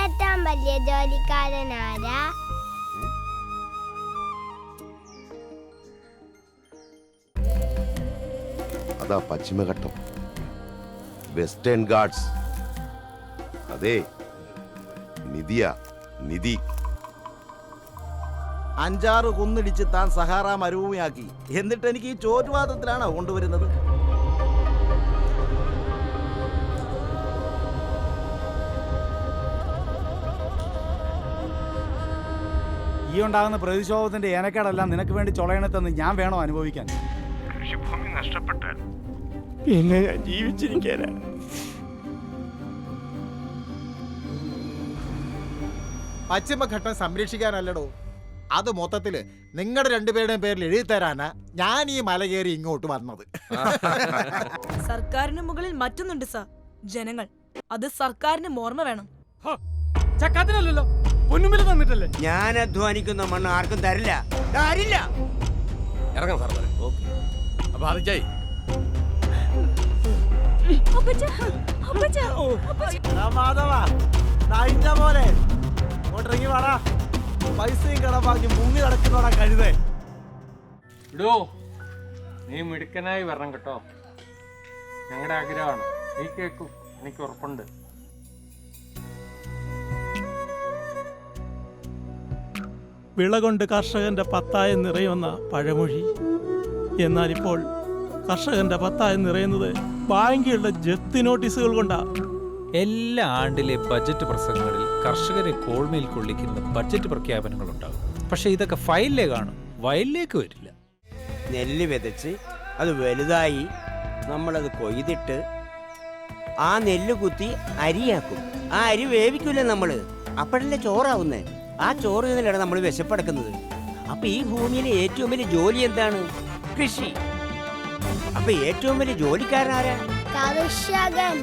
ഏറ്റവും വലിയ ജോലിക്കാരനാരാ? അതാ പശ്ചിമഘട്ടം, വെസ്റ്റേൺ ഗാർഡ്സ്. അതെ, നിധിയാ, നിധി. 5-6 കുന്നിടിച്ച് താൻ സഹാറ മരുഭൂമിയാക്കി. എന്നിട്ട് എനിക്ക് ഈ ചോറ്റുവാദത്തിലാണോ കൊണ്ടുവരുന്നത്? ഈ ഉണ്ടാകുന്ന പ്രതിഷേധത്തിന്റെ ഏനക്കേടെല്ലാം നിനക്ക് വേണ്ടി ചൊളയണത്തെന്ന് ഞാൻ വേണോ അനുഭവിക്കാൻ? കൃഷിഭൂമി നഷ്ടപ്പെട്ടാൽ പിന്നെ ഞാൻ ജീവിച്ചിരിക്കാനാണ്. പശ്ചിമഘട്ടം സംരക്ഷിക്കാനല്ലടോ, അത് മൊത്തത്തില് നിങ്ങളുടെ രണ്ടുപേരുടെയും പേരിൽ എഴുതി തരാനാ ഞാൻ ഈ മല കയറി ഇങ്ങോട്ട് വന്നത്. സർക്കാരിന് മുകളിൽ മറ്റൊന്നുണ്ട് സാർ, ജനങ്ങൾ. അത് സർക്കാരിന് ഓർമ്മ വേണം. ചക്കാത്തിനല്ലോ, പൊന്നുമില്ല തന്നിട്ടല്ലേ. ഞാൻ അധ്വാനിക്കുന്ന മണ്ണ് ആർക്കും തരില്ല, തരില്ല. ഇറങ്ങാം സാർ. ഓക്കെ, അപ്പൊ ആദിച്ചായി പോലെ ഇങ്ങോട്ടിറങ്ങി വാടാ. പൈസയും കടപ്പാക്കി മുങ്ങി നടക്കുന്നോടാ കഴുതേ. ഇടോ, നീ മിടുക്കനായി വരണം കേട്ടോ. ഞങ്ങളുടെ ആഗ്രഹമാണ്. നീ കേൾക്കും, എനിക്ക് ഉറപ്പുണ്ട്. വിള കൊണ്ട് കർഷകന്റെ പത്തായം നിറയുമെന്ന പഴമൊഴി. എന്നാലിപ്പോൾ കർഷകന്റെ പത്തായം നിറയുന്നത് ബാങ്കിലുള്ള ജപ്തി നോട്ടീസുകൾ കൊണ്ടാ. എല്ലാ ആണ്ടിലെ ബജറ്റ് പ്രസംഗങ്ങളിൽ കർഷകരെ കോൾമേൽ കൊള്ളിക്കുന്ന ബജറ്റ് പ്രഖ്യാപനങ്ങളുണ്ടാകും. പക്ഷെ ഇതൊക്കെ ഫയലിലേ കാണും, വയലിലേക്ക് വരില്ല. നെല്ല് വിതച്ച് അത് വലുതായി നമ്മളത് കൊയ്തിട്ട് ആ നെല്ല് കുത്തി അരിയാക്കും. ആ അരി വേവിക്കൂലേ നമ്മള്, അപ്പോഴല്ലേ ചോറാവുന്നേ. ആ ചോറ് നിന്നിലാണ് നമ്മൾ വിശപ്പടക്കുന്നത്. അപ്പൊ ഈ ഭൂമിയിലെ ഏറ്റവും വലിയ ജോലി എന്താണ്? കൃഷി. അപ്പൊ ഏറ്റവും വലിയ ജോലിക്കാരനാരാ? കർഷകൻ.